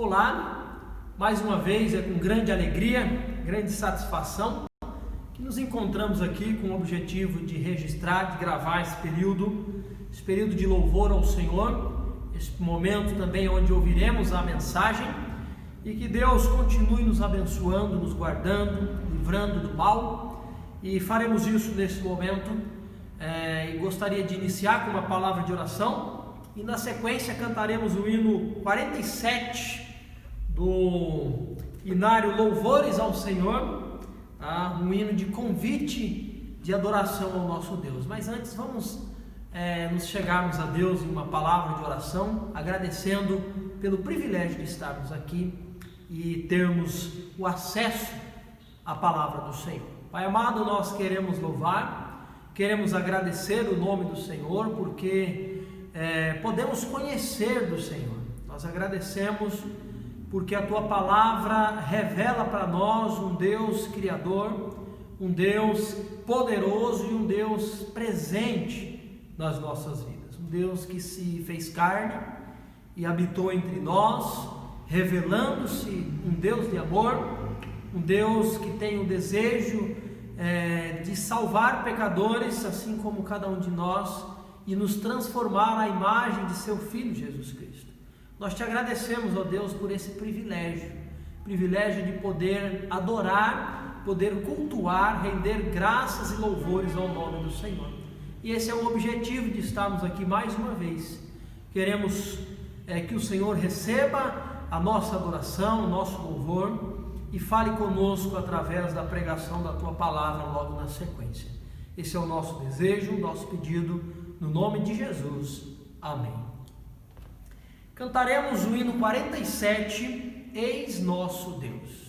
Olá, mais uma vez é com grande alegria, grande satisfação que nos encontramos aqui com o objetivo de registrar, de gravar esse período de louvor ao Senhor, esse momento também onde ouviremos a mensagem e que Deus continue nos abençoando, nos guardando, livrando do mal, e faremos isso nesse momento. E gostaria de iniciar com uma palavra de oração e na sequência cantaremos o hino 47 do Inário Louvores ao Senhor, um hino de convite de adoração ao nosso Deus. Mas antes vamos nos chegarmos a Deus em uma palavra de oração, agradecendo pelo privilégio de estarmos aqui e termos o acesso à palavra do Senhor. Pai amado, nós queremos louvar, queremos agradecer o nome do Senhor, porque podemos conhecer do Senhor. Nós agradecemos porque a Tua palavra revela para nós um Deus Criador, um Deus poderoso e um Deus presente nas nossas vidas. Um Deus que se fez carne e habitou entre nós, revelando-se um Deus de amor, um Deus que tem o desejo de salvar pecadores, assim como cada um de nós, e nos transformar à imagem de Seu Filho Jesus Cristo. Nós Te agradecemos, ó Deus, por esse privilégio de poder adorar, poder cultuar, render graças e louvores ao nome do Senhor. E esse é o objetivo de estarmos aqui mais uma vez. Queremos que o Senhor receba a nossa adoração, o nosso louvor, e fale conosco através da pregação da Tua palavra logo na sequência. Esse é o nosso desejo, o nosso pedido, no nome de Jesus. Amém. Cantaremos o hino 47, Eis Nosso Deus.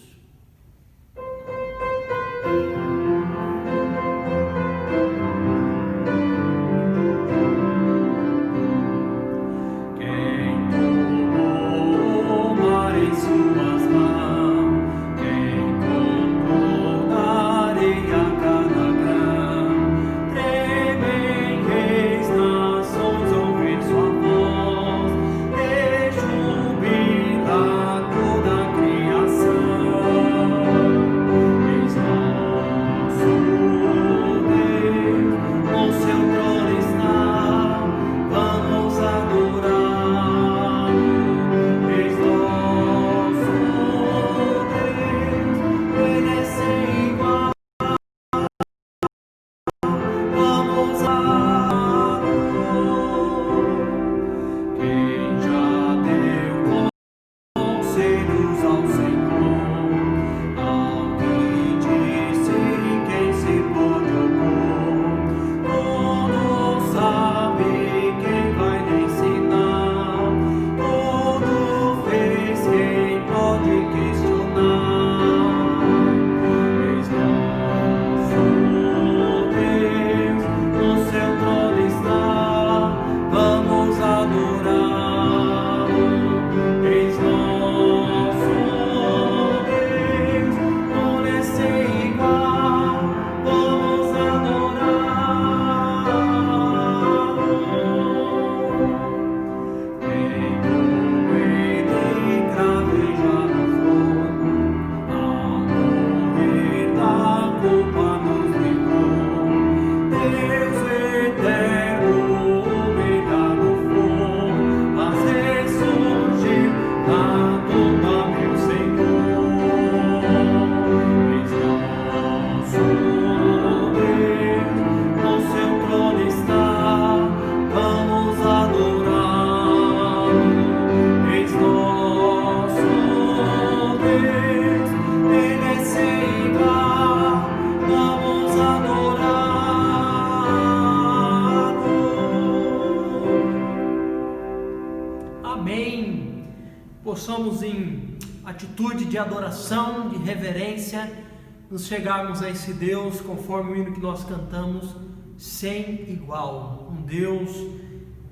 Possamos em atitude de adoração, de reverência, nos chegarmos a esse Deus, conforme o hino que nós cantamos, sem igual, um Deus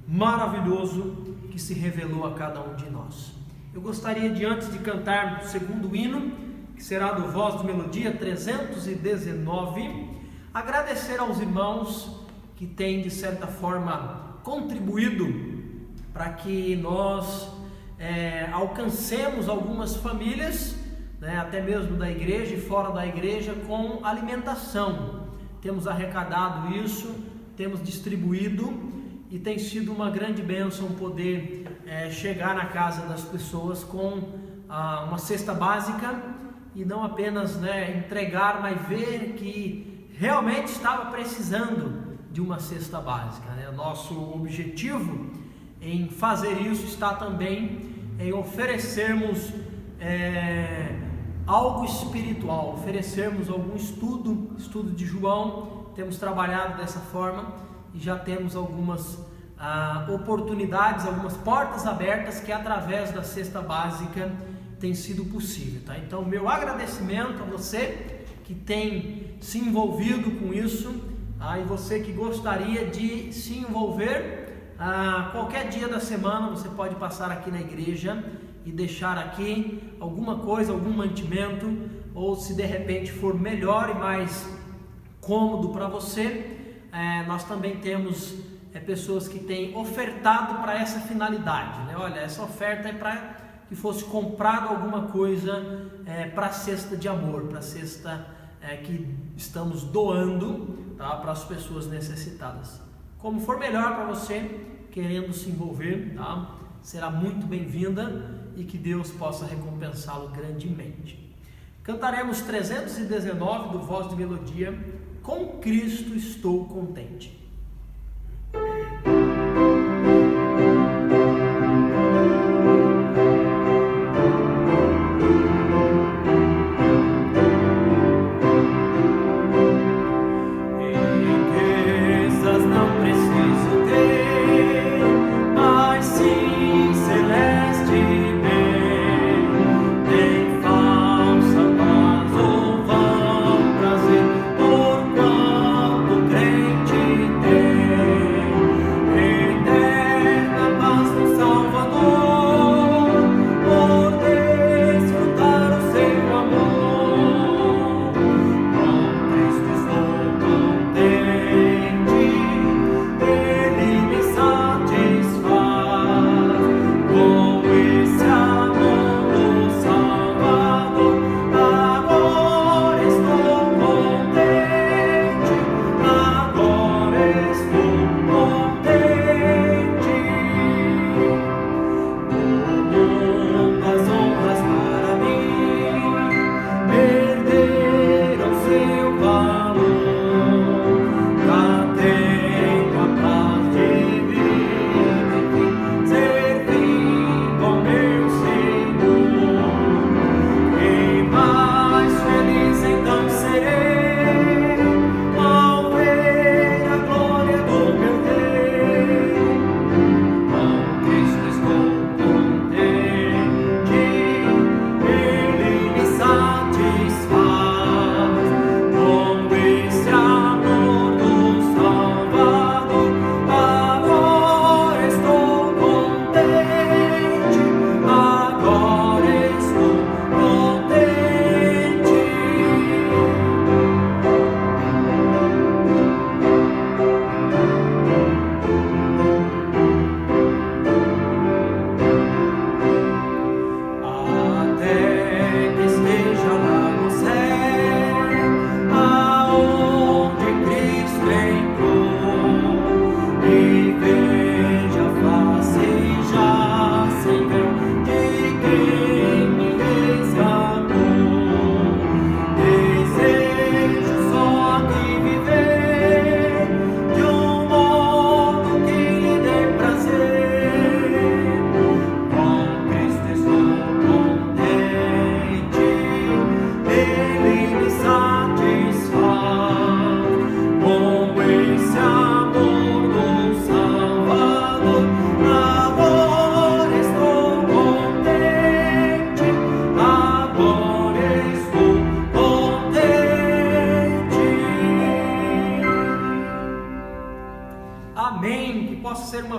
maravilhoso que se revelou a cada um de nós. Eu gostaria de, antes de cantar o segundo hino, que será do Voz de Melodia 319, agradecer aos irmãos que têm de certa forma contribuído para que nós alcancemos algumas famílias, né, até mesmo da igreja e fora da igreja, com alimentação. Temos arrecadado isso, temos distribuído e tem sido uma grande bênção poder chegar na casa das pessoas com uma cesta básica e não apenas, né, entregar, mas ver que realmente estava precisando de uma cesta básica, né? Nosso objetivo em fazer isso está também em oferecermos algo espiritual, oferecermos algum estudo de João. Temos trabalhado dessa forma e já temos algumas oportunidades, algumas portas abertas que através da cesta básica tem sido possível, tá? Então, meu agradecimento a você que tem se envolvido com isso, e você que gostaria de se envolver, qualquer dia da semana você pode passar aqui na igreja e deixar aqui alguma coisa, algum mantimento, ou se de repente for melhor e mais cômodo para você, nós também temos pessoas que têm ofertado para essa finalidade, né? Olha, essa oferta é para que fosse comprado alguma coisa para a cesta de amor, para a cesta que estamos doando, tá, para as pessoas necessitadas. Como for melhor para você, querendo se envolver, tá, será muito bem-vinda e que Deus possa recompensá-lo grandemente. Cantaremos 319 do Voz de Melodia, Com Cristo Estou Contente.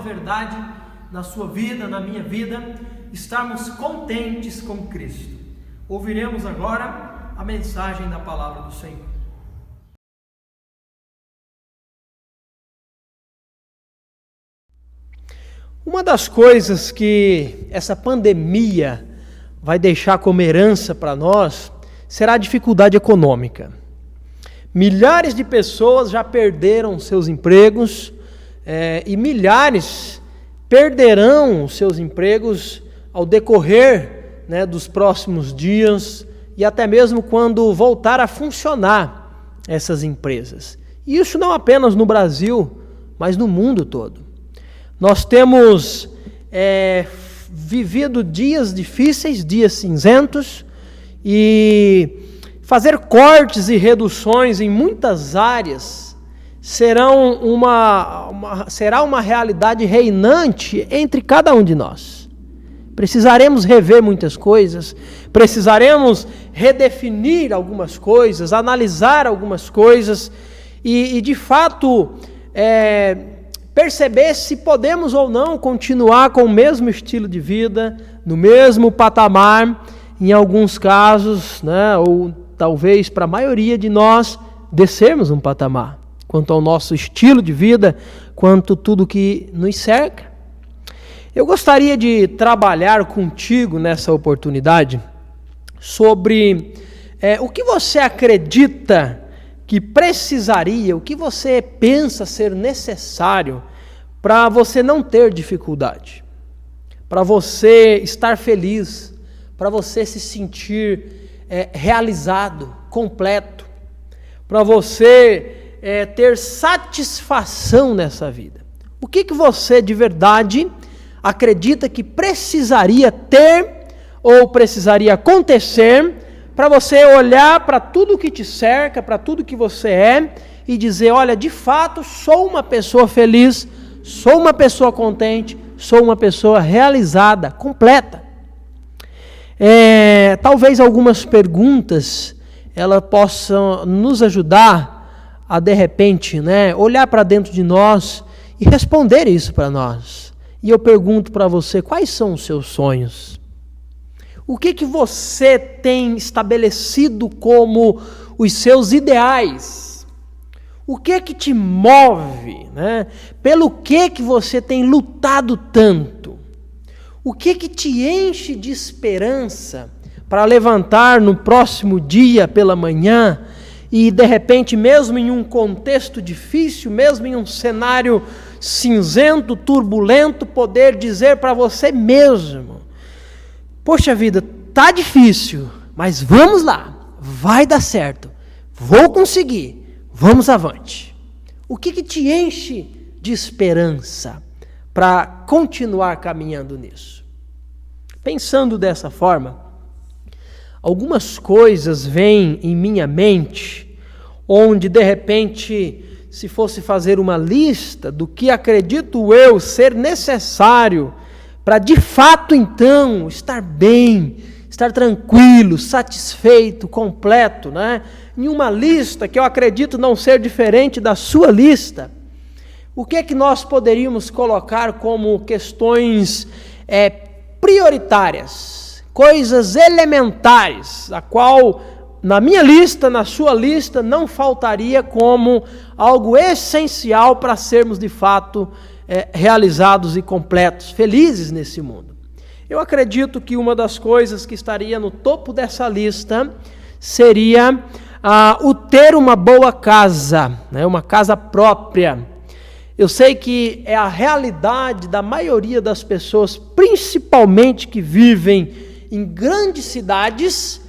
Verdade na sua vida, na minha vida, estarmos contentes com Cristo. Ouviremos agora a mensagem da palavra do Senhor. Uma das coisas que essa pandemia vai deixar como herança para nós será a dificuldade econômica. Milhares de pessoas já perderam seus empregos e milhares perderão seus empregos ao decorrer, dos próximos dias e até mesmo quando voltar a funcionar essas empresas. E isso não apenas no Brasil, mas no mundo todo. Nós temos vivido dias difíceis, dias cinzentos, e fazer cortes e reduções em muitas áreas será uma realidade reinante entre cada um de nós. Precisaremos rever muitas coisas, precisaremos redefinir algumas coisas, analisar algumas coisas e de fato, perceber se podemos ou não continuar com o mesmo estilo de vida, no mesmo patamar, em alguns casos, ou talvez para a maioria de nós, descermos um patamar, quanto ao nosso estilo de vida, quanto tudo que nos cerca. Eu gostaria de trabalhar contigo nessa oportunidade sobre o que você acredita que precisaria, o que você pensa ser necessário para você não ter dificuldade, para você estar feliz, para você se sentir realizado, completo, para você ter satisfação nessa vida. O que você de verdade acredita que precisaria ter ou precisaria acontecer para você olhar para tudo que te cerca, para tudo que você é e dizer, olha, de fato sou uma pessoa feliz, sou uma pessoa contente, sou uma pessoa realizada, completa. Talvez algumas perguntas elas possam nos ajudar a de repente, olhar para dentro de nós e responder isso para nós. E eu pergunto para você, quais são os seus sonhos? O que você tem estabelecido como os seus ideais? O que te move? Pelo que você tem lutado tanto? O que te enche de esperança para levantar no próximo dia pela manhã e de repente, mesmo em um contexto difícil, mesmo em um cenário cinzento, turbulento, poder dizer para você mesmo, poxa vida, tá difícil, mas vamos lá, vai dar certo, vou conseguir, vamos avante. O que te enche de esperança para continuar caminhando nisso? Pensando dessa forma, algumas coisas vêm em minha mente, onde de repente, se fosse fazer uma lista do que acredito eu ser necessário para de fato então estar bem, estar tranquilo, satisfeito, completo, em uma lista que eu acredito não ser diferente da sua lista, o que nós poderíamos colocar como questões prioritárias, coisas elementares, a qual na minha lista, na sua lista, não faltaria como algo essencial para sermos de fato realizados e completos, felizes nesse mundo. Eu acredito que uma das coisas que estaria no topo dessa lista seria o ter uma boa casa, uma casa própria. Eu sei que é a realidade da maioria das pessoas, principalmente que vivem em grandes cidades,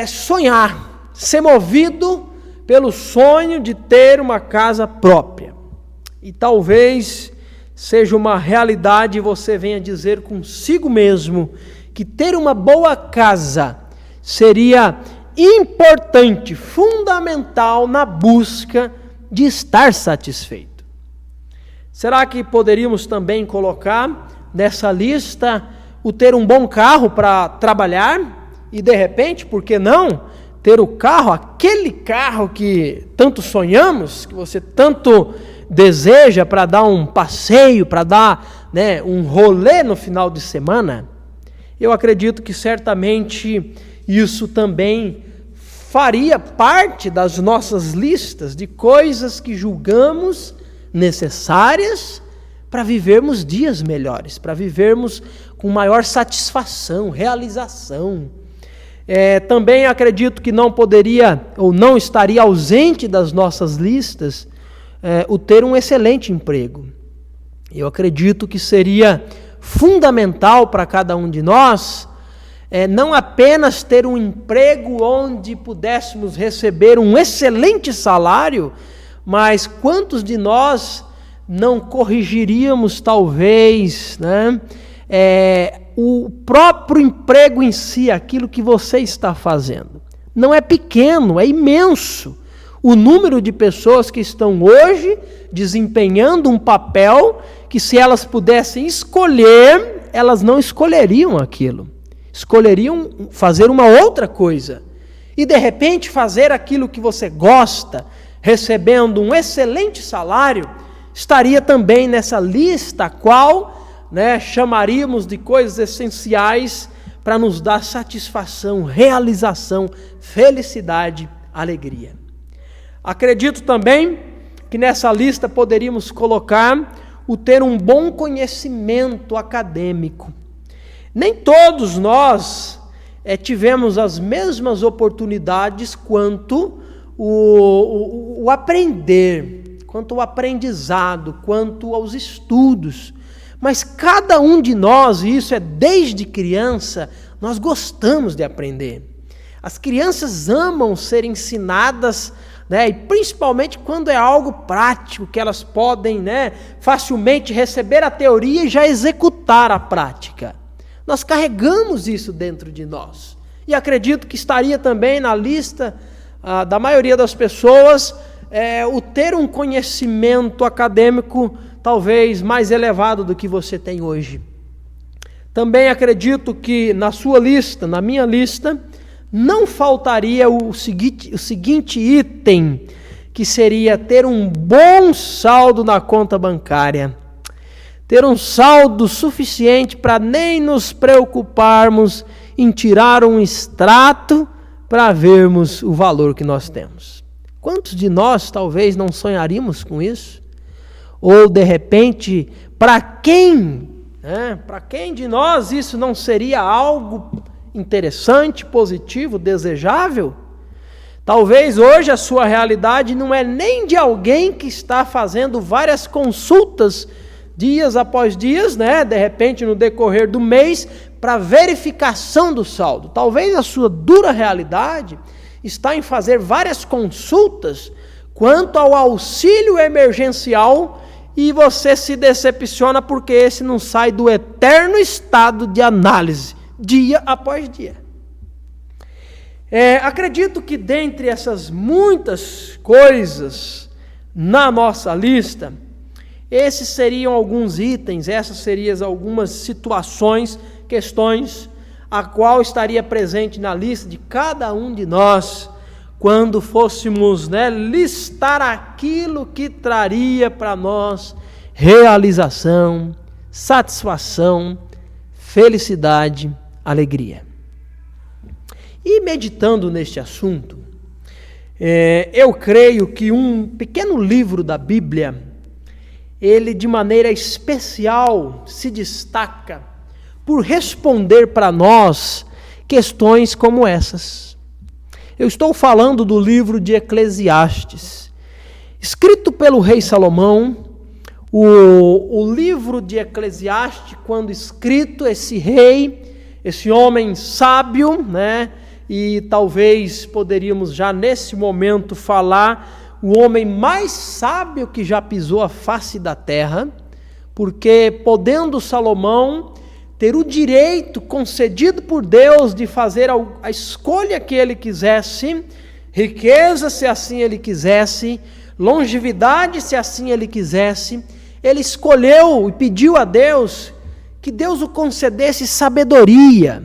sonhar, ser movido pelo sonho de ter uma casa própria. E talvez seja uma realidade e você venha dizer consigo mesmo que ter uma boa casa seria importante, fundamental na busca de estar satisfeito. Será que poderíamos também colocar nessa lista o ter um bom carro para trabalhar e de repente, por que não, ter o carro, aquele carro que tanto sonhamos, que você tanto deseja para dar um passeio, para dar um rolê no final de semana? Eu acredito que certamente isso também faria parte das nossas listas de coisas que julgamos necessárias para vivermos dias melhores, para vivermos com maior satisfação, realização. Também acredito que não poderia ou não estaria ausente das nossas listas o ter um excelente emprego. Eu acredito que seria fundamental para cada um de nós não apenas ter um emprego onde pudéssemos receber um excelente salário, mas quantos de nós não corrigiríamos talvez, né, o próprio emprego em si, aquilo que você está fazendo. Não é pequeno, é imenso o número de pessoas que estão hoje desempenhando um papel que, se elas pudessem escolher, elas não escolheriam aquilo. Escolheriam fazer uma outra coisa. E de repente fazer aquilo que você gosta, recebendo um excelente salário, estaria também nessa lista, a qual, né, chamaríamos de coisas essenciais para nos dar satisfação, realização, felicidade, alegria. Acredito também que nessa lista poderíamos colocar o ter um bom conhecimento acadêmico. Nem todos nós tivemos as mesmas oportunidades quanto o aprender, quanto o aprendizado, quanto aos estudos. Mas cada um de nós, e isso é desde criança, nós gostamos de aprender. As crianças amam ser ensinadas, né, e principalmente quando é algo prático, que elas podem, né, facilmente receber a teoria e já executar a prática. Nós carregamos isso dentro de nós. E acredito que estaria também na lista da maioria das pessoas o ter um conhecimento acadêmico talvez mais elevado do que você tem hoje. Também acredito que na sua lista, na minha lista, não faltaria o seguinte item, que seria ter um bom saldo na conta bancária. Ter um saldo suficiente para nem nos preocuparmos em tirar um extrato para vermos o valor que nós temos. Quantos de nós talvez não sonharíamos com isso? Ou de repente, para quem de nós isso não seria algo interessante, positivo, desejável? Talvez hoje a sua realidade não é nem de alguém que está fazendo várias consultas dias após dias, né? De repente no decorrer do mês, para verificação do saldo. Talvez a sua dura realidade está em fazer várias consultas quanto ao auxílio emergencial e você se decepciona porque esse não sai do eterno estado de análise, dia após dia. Acredito que dentre essas muitas coisas na nossa lista, esses seriam alguns itens, essas seriam algumas situações, questões, a qual estaria presente na lista de cada um de nós, quando fôssemos, né, listar aquilo que traria para nós realização, satisfação, felicidade, alegria. E meditando neste assunto, eu creio que um pequeno livro da Bíblia, ele de maneira especial se destaca por responder para nós questões como essas. Eu estou falando do livro de Eclesiastes, escrito pelo rei Salomão. O livro de Eclesiastes, quando escrito, esse rei, esse homem sábio, né, e talvez poderíamos já nesse momento falar o homem mais sábio que já pisou a face da terra, porque podendo Salomão ter o direito concedido por Deus de fazer a escolha que ele quisesse, riqueza se assim ele quisesse, longevidade se assim ele quisesse, ele escolheu e pediu a Deus que Deus o concedesse sabedoria,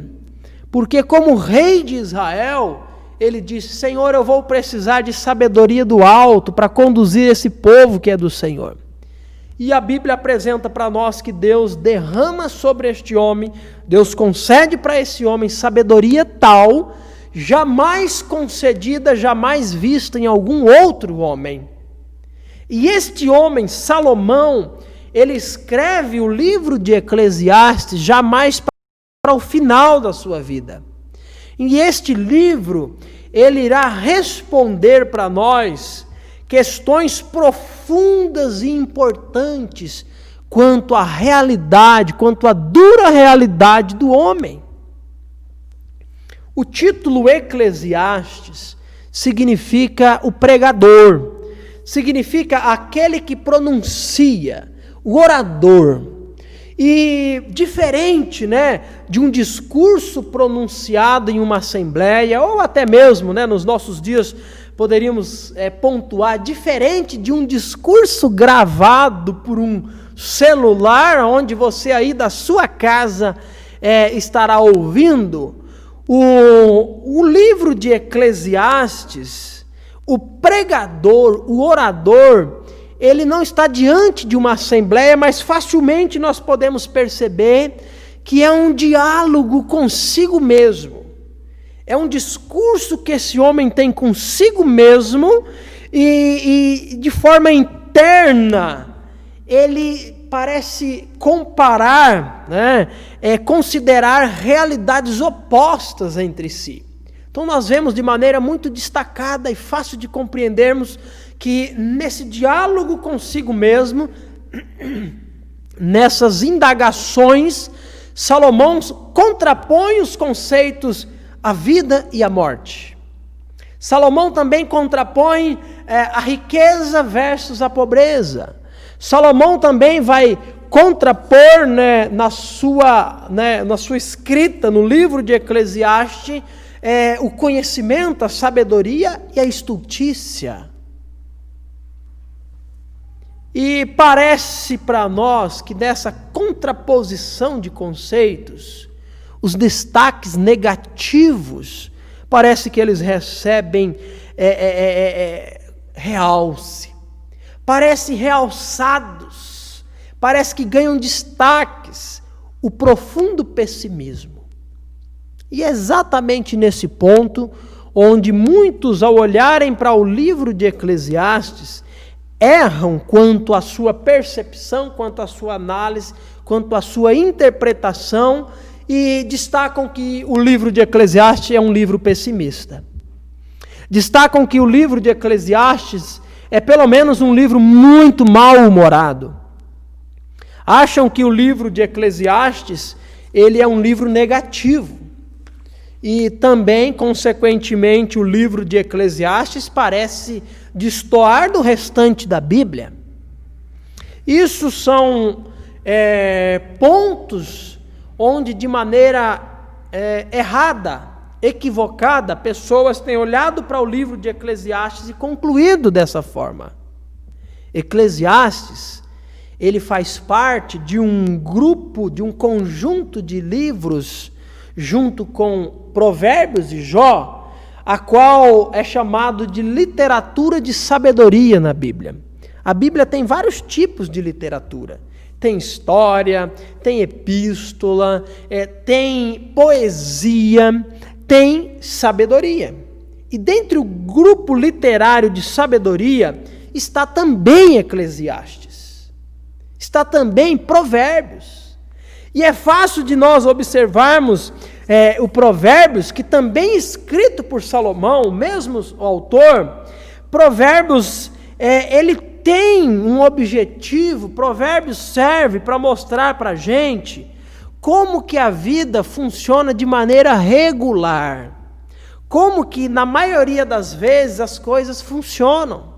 porque como rei de Israel, ele disse: Senhor, eu vou precisar de sabedoria do alto para conduzir esse povo que é do Senhor. E a Bíblia apresenta para nós que Deus derrama sobre este homem, Deus concede para esse homem sabedoria tal, jamais concedida, jamais vista em algum outro homem. E este homem, Salomão, ele escreve o livro de Eclesiastes jamais para o final da sua vida. E este livro, ele irá responder para nós questões profundas e importantes quanto à realidade, quanto à dura realidade do homem. O título Eclesiastes significa o pregador, significa aquele que pronuncia, o orador. E diferente, de um discurso pronunciado em uma assembleia, ou até mesmo, nos nossos dias poderíamos pontuar, diferente de um discurso gravado por um celular, onde você aí da sua casa estará ouvindo, o livro de Eclesiastes, o pregador, o orador, ele não está diante de uma assembleia, mas facilmente nós podemos perceber que é um diálogo consigo mesmo. É um discurso que esse homem tem consigo mesmo e de forma interna, ele parece comparar, considerar realidades opostas entre si. Então nós vemos de maneira muito destacada e fácil de compreendermos que nesse diálogo consigo mesmo, nessas indagações, Salomão contrapõe os conceitos a vida e a morte. Salomão também contrapõe a riqueza versus a pobreza. Salomão também vai contrapor na sua escrita no livro de Eclesiastes o conhecimento, a sabedoria e a estultícia. E parece para nós que nessa contraposição de conceitos, os destaques negativos, parece que eles recebem realce, parecem realçados, parece que ganham destaques, o profundo pessimismo. E é exatamente nesse ponto onde muitos, ao olharem para o livro de Eclesiastes, erram quanto à sua percepção, quanto à sua análise, quanto à sua interpretação, e destacam que o livro de Eclesiastes é um livro pessimista. Destacam que o livro de Eclesiastes é pelo menos um livro muito mal-humorado. Acham que o livro de Eclesiastes, ele é um livro negativo. E também, consequentemente, o livro de Eclesiastes parece destoar do restante da Bíblia. Isso são pontos onde de maneira errada, equivocada, pessoas têm olhado para o livro de Eclesiastes e concluído dessa forma. Eclesiastes, ele faz parte de um grupo, de um conjunto de livros, junto com Provérbios e Jó, a qual é chamado de literatura de sabedoria na Bíblia. A Bíblia tem vários tipos de literatura. Tem história, tem epístola, tem poesia, tem sabedoria. E dentre o grupo literário de sabedoria está também Eclesiastes. Está também Provérbios. E é fácil de nós observarmos o Provérbios, que também é escrito por Salomão, o mesmo autor. Provérbios, ele tem um objetivo. Provérbios serve para mostrar para a gente como que a vida funciona de maneira regular. Como que na maioria das vezes as coisas funcionam.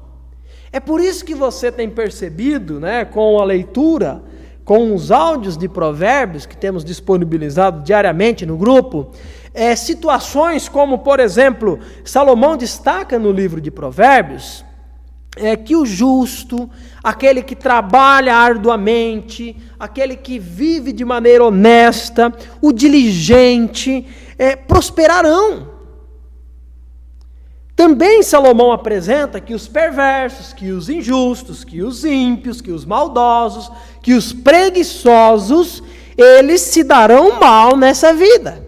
É por isso que você tem percebido, com a leitura, com os áudios de Provérbios que temos disponibilizado diariamente no grupo, situações como, por exemplo, Salomão destaca no livro de Provérbios, que o justo, aquele que trabalha arduamente, aquele que vive de maneira honesta, o diligente, prosperarão. Também Salomão apresenta que os perversos, que os injustos, que os ímpios, que os maldosos, que os preguiçosos, eles se darão mal nessa vida.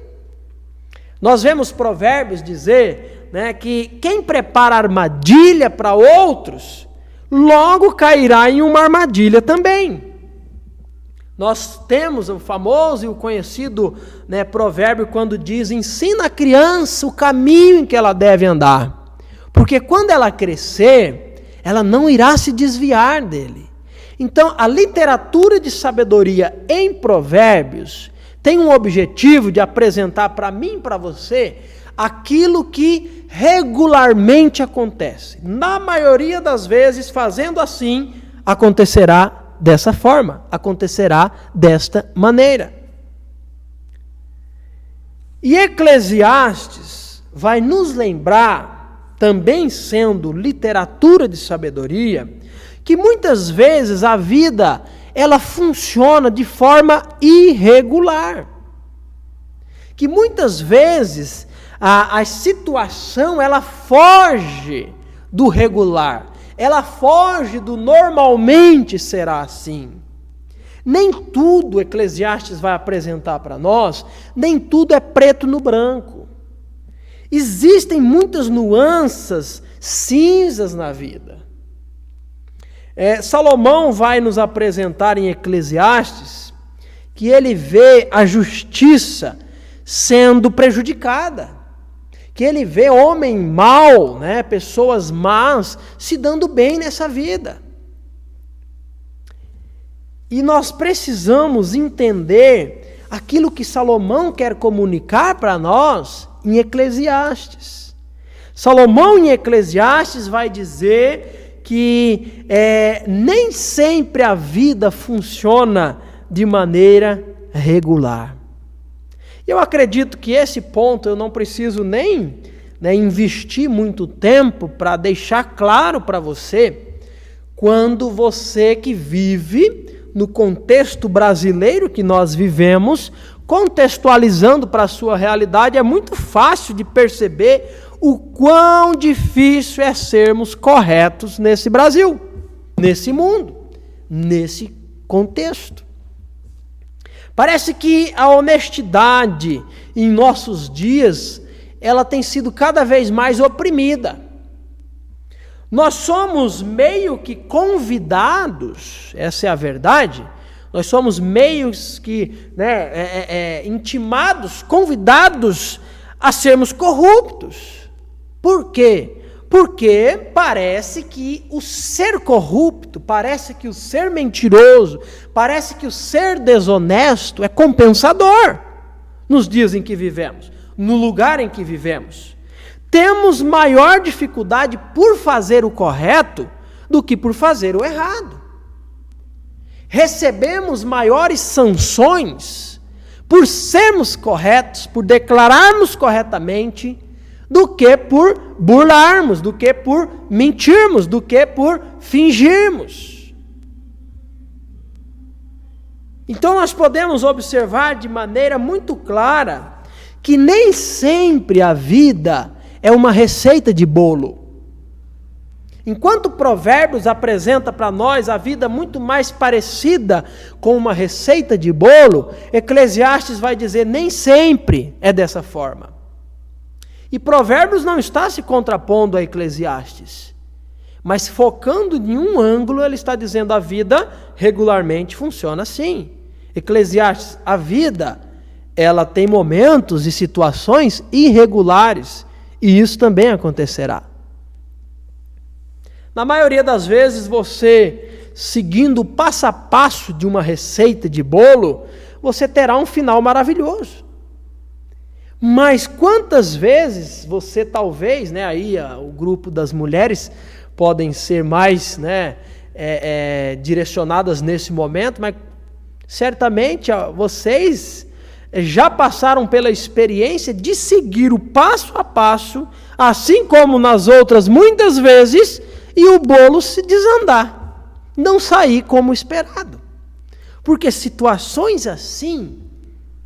Nós vemos Provérbios dizer que quem prepara armadilha para outros, logo cairá em uma armadilha também. Nós temos o famoso e o conhecido, né, provérbio quando diz: ensina a criança o caminho em que ela deve andar, porque quando ela crescer, ela não irá se desviar dele. Então, a literatura de sabedoria em Provérbios tem um objetivo de apresentar para mim e para você aquilo que regularmente acontece. Na maioria das vezes, fazendo assim, acontecerá dessa forma, acontecerá desta maneira. E Eclesiastes vai nos lembrar, também sendo literatura de sabedoria, que muitas vezes a vida ela funciona de forma irregular. Que muitas vezes a situação ela foge do regular. Ela foge do normalmente será assim. Nem tudo Eclesiastes vai apresentar para nós, nem tudo é preto no branco. Existem muitas nuances cinzas na vida. Salomão vai nos apresentar em Eclesiastes que ele vê a justiça sendo prejudicada. Que ele vê homem mau, né, pessoas más, se dando bem nessa vida. E nós precisamos entender aquilo que Salomão quer comunicar para nós em Eclesiastes. Salomão em Eclesiastes vai dizer que nem sempre a vida funciona de maneira regular. Eu acredito que esse ponto eu não preciso nem investir muito tempo para deixar claro para você, quando você que vive no contexto brasileiro que nós vivemos, contextualizando para a sua realidade, é muito fácil de perceber o quão difícil é sermos corretos nesse Brasil, nesse mundo, nesse contexto. Parece que a honestidade em nossos dias, ela tem sido cada vez mais oprimida. Nós somos meio que convidados, essa é a verdade, nós somos meios que, intimados, convidados a sermos corruptos. Por quê? Porque parece que o ser corrupto, parece que o ser mentiroso, parece que o ser desonesto é compensador nos dias em que vivemos, no lugar em que vivemos. Temos maior dificuldade por fazer o correto do que por fazer o errado. Recebemos maiores sanções por sermos corretos, por declararmos corretamente, do que por burlarmos, do que por mentirmos, do que por fingirmos. Então nós podemos observar de maneira muito clara que nem sempre a vida é uma receita de bolo. Enquanto Provérbios apresenta para nós a vida muito mais parecida com uma receita de bolo, Eclesiastes vai dizer nem sempre é dessa forma. E Provérbios não está se contrapondo a Eclesiastes, mas focando em um ângulo, ele está dizendo a vida regularmente funciona assim. Eclesiastes, a vida, ela tem momentos e situações irregulares, e isso também acontecerá. Na maioria das vezes, você, seguindo o passo a passo de uma receita de bolo, você terá um final maravilhoso. Mas quantas vezes você talvez, aí o grupo das mulheres podem ser mais direcionadas nesse momento, mas certamente vocês já passaram pela experiência de seguir o passo a passo, assim como nas outras muitas vezes, e o bolo se desandar, não sair como esperado. Porque situações assim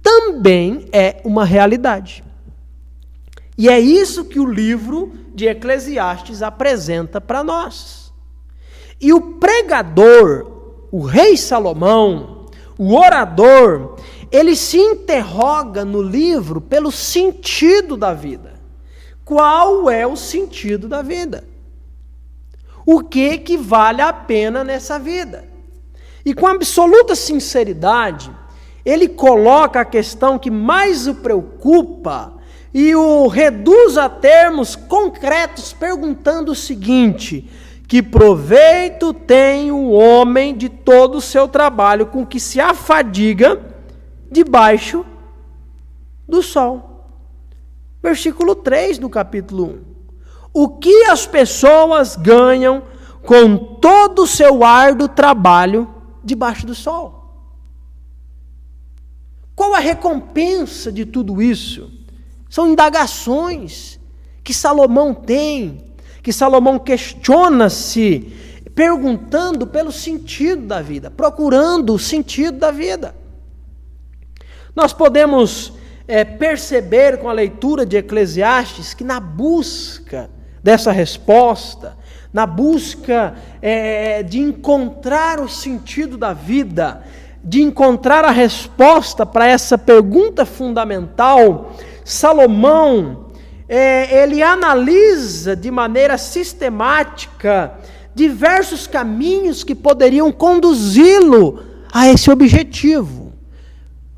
também é uma realidade. E é isso que o livro de Eclesiastes apresenta para nós. E o pregador, o rei Salomão, o orador, ele se interroga no livro pelo sentido da vida. Qual é o sentido da vida? O que vale a pena nessa vida? E com absoluta sinceridade, ele coloca a questão que mais o preocupa e o reduz a termos concretos, perguntando o seguinte: que proveito tem o homem de todo o seu trabalho com que se afadiga debaixo do sol? Versículo 3 do capítulo 1. O que as pessoas ganham com todo o seu árduo trabalho debaixo do sol? Qual a recompensa de tudo isso? São indagações que Salomão tem, que Salomão questiona-se, perguntando pelo sentido da vida, procurando o sentido da vida. Nós podemos perceber com a leitura de Eclesiastes que na busca dessa resposta, na busca de encontrar o sentido da vida, de encontrar a resposta para essa pergunta fundamental, Salomão, ele analisa de maneira sistemática diversos caminhos que poderiam conduzi-lo a esse objetivo.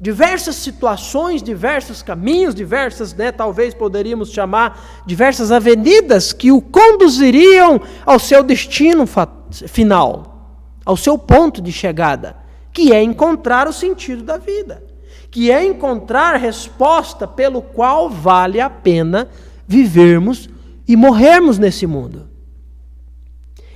Diversas situações, diversos caminhos, talvez poderíamos chamar, diversas avenidas que o conduziriam ao seu destino final, ao seu ponto de chegada, que é encontrar o sentido da vida, que é encontrar resposta pelo qual vale a pena vivermos e morrermos nesse mundo.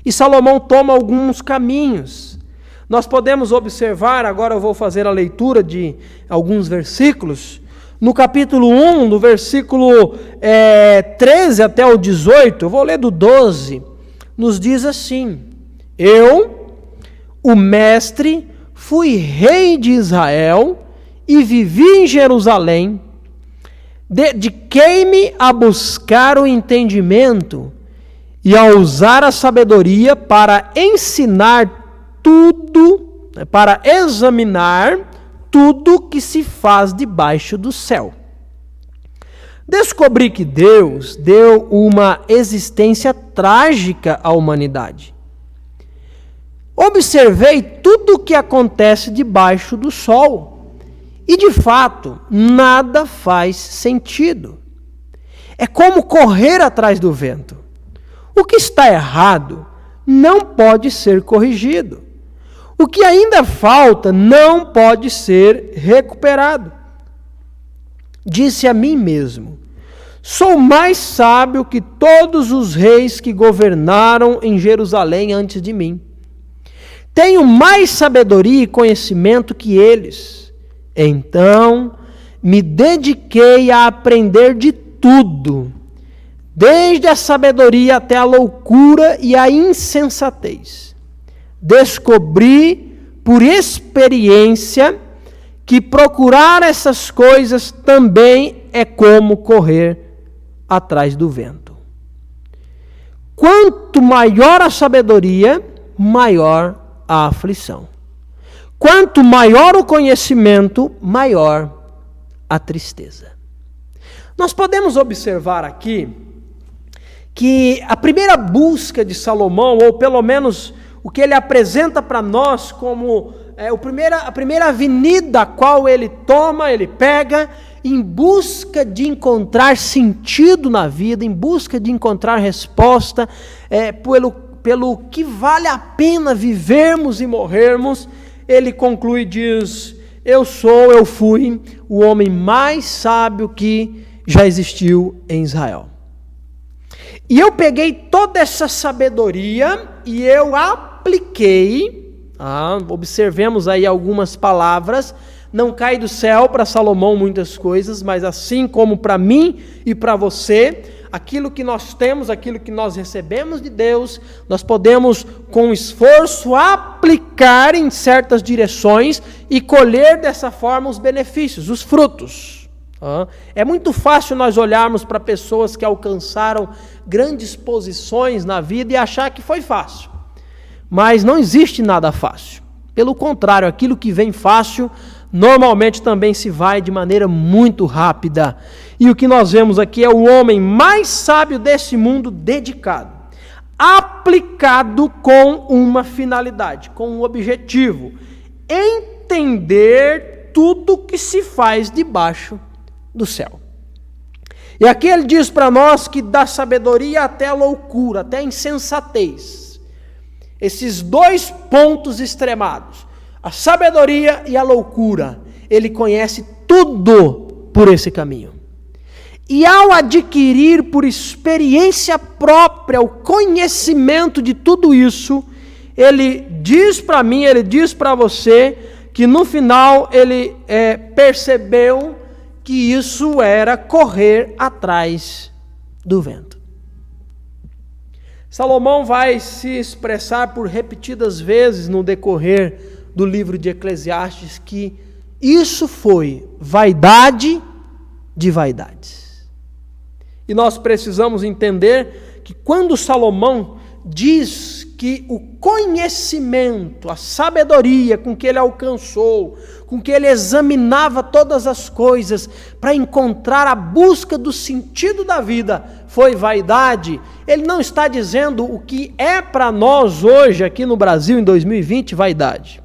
E Salomão toma alguns caminhos. Nós podemos observar, agora eu vou fazer a leitura de alguns versículos, no capítulo 1, do versículo 13 até o 18, eu vou ler do 12, nos diz assim: eu, o mestre, fui rei de Israel e vivi em Jerusalém, dediquei-me a buscar o entendimento e a usar a sabedoria para ensinar tudo, para examinar tudo que se faz debaixo do céu. Descobri que Deus deu uma existência trágica à humanidade. Observei tudo o que acontece debaixo do sol e, de fato, nada faz sentido. É como correr atrás do vento. O que está errado não pode ser corrigido. O que ainda falta não pode ser recuperado. Disse a mim mesmo: sou mais sábio que todos os reis que governaram em Jerusalém antes de mim. Tenho mais sabedoria e conhecimento que eles. Então me dediquei a aprender de tudo, desde a sabedoria até a loucura e a insensatez. Descobri por experiência que procurar essas coisas também é como correr atrás do vento. Quanto maior a sabedoria, maior a aflição. Quanto maior o conhecimento, maior a tristeza. Nós podemos observar aqui que a primeira busca de Salomão, ou pelo menos o que ele apresenta para nós como a primeira avenida a qual ele toma, ele pega, em busca de encontrar sentido na vida, em busca de encontrar resposta pelo que vale a pena vivermos e morrermos, ele conclui e diz: eu fui o homem mais sábio que já existiu em Israel. E eu peguei toda essa sabedoria e eu apliquei, observemos aí algumas palavras, não cai do céu para Salomão muitas coisas, mas assim como para mim e para você, aquilo que nós temos, aquilo que nós recebemos de Deus, nós podemos com esforço aplicar em certas direções e colher dessa forma os benefícios, os frutos. É muito fácil nós olharmos para pessoas que alcançaram grandes posições na vida e achar que foi fácil. Mas não existe nada fácil. Pelo contrário, aquilo que vem fácil, normalmente também se vai de maneira muito rápida. E o que nós vemos aqui é o homem mais sábio desse mundo dedicado aplicado com uma finalidade, com um objetivo: entender tudo que se faz debaixo do céu. E aqui ele diz para nós que da sabedoria até a loucura, até a insensatez, esses dois pontos extremados, a sabedoria e a loucura, ele conhece tudo por esse caminho. E ao adquirir por experiência própria o conhecimento de tudo isso, ele diz para mim, ele diz para você, que no final ele percebeu que isso era correr atrás do vento. Salomão vai se expressar por repetidas vezes no decorrer do livro de Eclesiastes que isso foi vaidade de vaidades. E nós precisamos entender que quando Salomão diz que o conhecimento, a sabedoria com que ele alcançou, com que ele examinava todas as coisas para encontrar a busca do sentido da vida, foi vaidade, ele não está dizendo o que é para nós hoje aqui no Brasil em 2020 vaidade.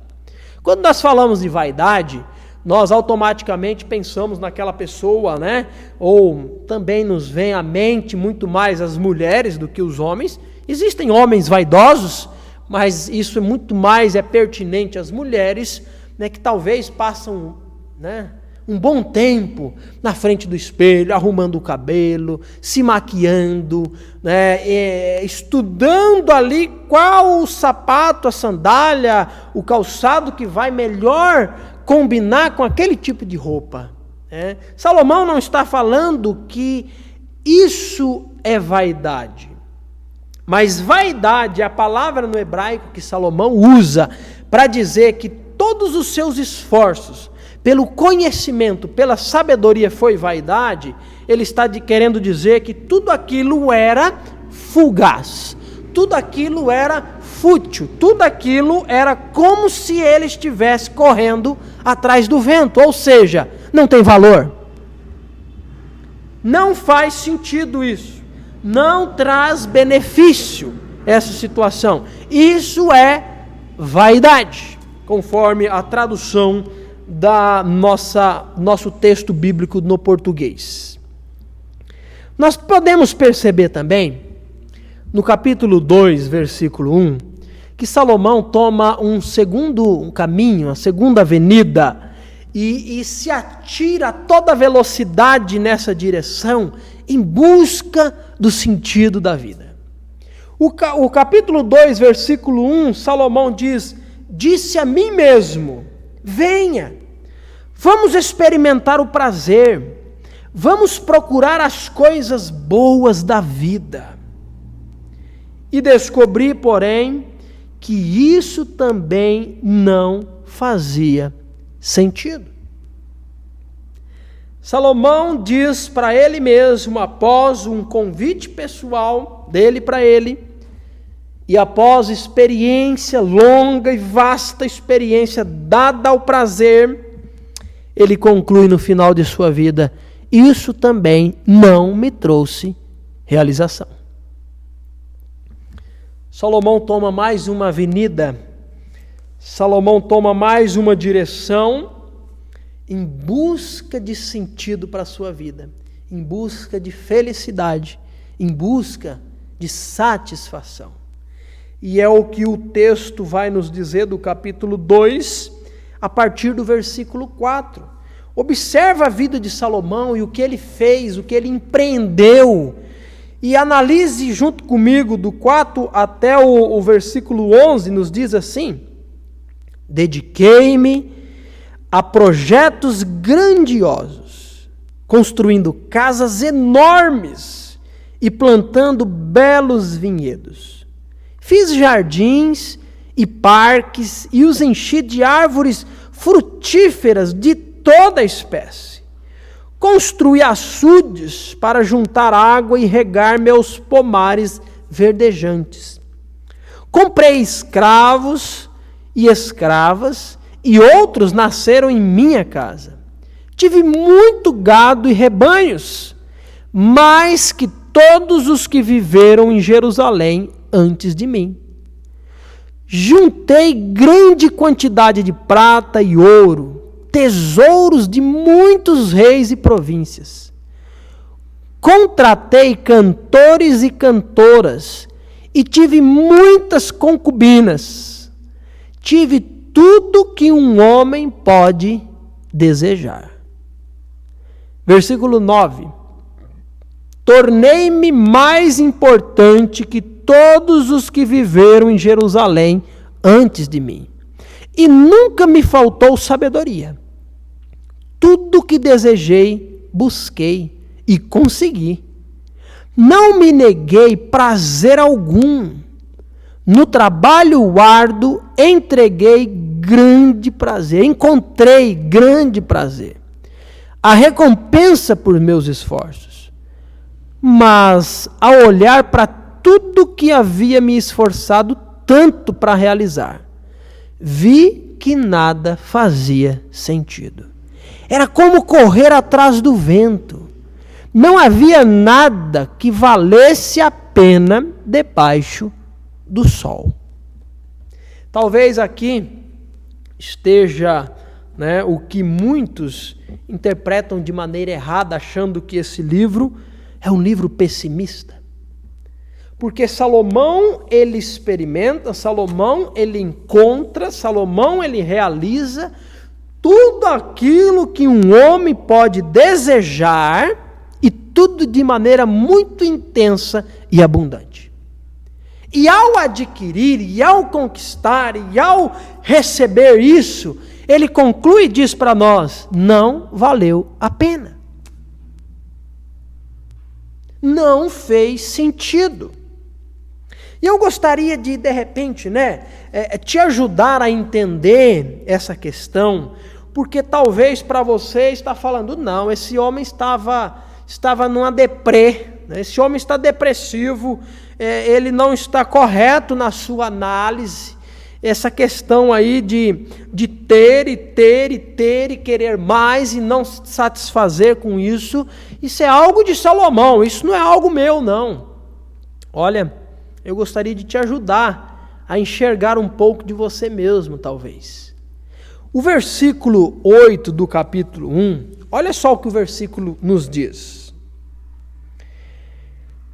Quando nós falamos de vaidade, nós automaticamente pensamos naquela pessoa, né? Ou também nos vem à mente muito mais as mulheres do que os homens. Existem homens vaidosos, mas isso é muito mais pertinente às mulheres, né? Que talvez passam, né, um bom tempo na frente do espelho, arrumando o cabelo, se maquiando, né, estudando ali qual o sapato, a sandália, o calçado que vai melhor combinar com aquele tipo de roupa. Né? Salomão não está falando que isso é vaidade. Mas vaidade é a palavra no hebraico que Salomão usa para dizer que todos os seus esforços, pelo conhecimento, pela sabedoria foi vaidade. Ele está querendo dizer que tudo aquilo era fugaz, tudo aquilo era fútil, tudo aquilo era como se ele estivesse correndo atrás do vento, ou seja, não tem valor. Não faz sentido isso, não traz benefício essa situação. Isso é vaidade, conforme a tradução da nosso texto bíblico no português. Nós podemos perceber também, no capítulo 2, versículo 1, que Salomão toma um segundo caminho, uma segunda avenida, e se atira a toda velocidade nessa direção, em busca do sentido da vida. O capítulo 2, versículo 1, Salomão diz: disse a mim mesmo, venha, vamos experimentar o prazer, vamos procurar as coisas boas da vida. E descobri, porém, que isso também não fazia sentido. Salomão diz para ele mesmo, após um convite pessoal dele para ele, e após experiência longa e vasta experiência dada ao prazer, ele conclui no final de sua vida: isso também não me trouxe realização. Salomão toma mais uma avenida, Salomão toma mais uma direção em busca de sentido para a sua vida, em busca de felicidade, em busca de satisfação. E é o que o texto vai nos dizer do capítulo 2, a partir do versículo 4. Observa a vida de Salomão e o que ele fez, o que ele empreendeu, e analise junto comigo do 4 até o versículo 11, nos diz assim: dediquei-me a projetos grandiosos, construindo casas enormes e plantando belos vinhedos. Fiz jardins e parques e os enchi de árvores frutíferas de toda espécie. Construí açudes para juntar água e regar meus pomares verdejantes. Comprei escravos e escravas, e outros nasceram em minha casa. Tive muito gado e rebanhos, mais que todos os que viveram em Jerusalém antes de mim. Juntei grande quantidade de prata e ouro, tesouros de muitos reis e províncias. Contratei cantores e cantoras e tive muitas concubinas. Tive tudo que um homem pode desejar. Versículo 9. Tornei-me mais importante que todos os que viveram em Jerusalém antes de mim. E nunca me faltou sabedoria. Tudo que desejei, busquei e consegui. Não me neguei prazer algum. No trabalho árduo, encontrei grande prazer. A recompensa por meus esforços. Mas, ao olhar para tudo que havia me esforçado tanto para realizar, vi que nada fazia sentido. Era como correr atrás do vento. Não havia nada que valesse a pena debaixo do sol. Talvez aqui esteja, o que muitos interpretam de maneira errada, achando que esse livro é um livro pessimista. Porque Salomão, ele experimenta, Salomão, ele encontra, Salomão, ele realiza tudo aquilo que um homem pode desejar e tudo de maneira muito intensa e abundante. E ao adquirir, e ao conquistar, e ao receber isso, ele conclui e diz para nós, não valeu a pena. Não fez sentido. E eu gostaria de repente, te ajudar a entender essa questão, porque talvez para você está falando, não, esse homem estava numa deprê, esse homem está depressivo, ele não está correto na sua análise. Essa questão aí de ter e querer mais e não se satisfazer com isso, isso é algo de Salomão, isso não é algo meu, não. Olha, eu gostaria de te ajudar a enxergar um pouco de você mesmo, talvez. O versículo 8 do capítulo 1, olha só o que o versículo nos diz.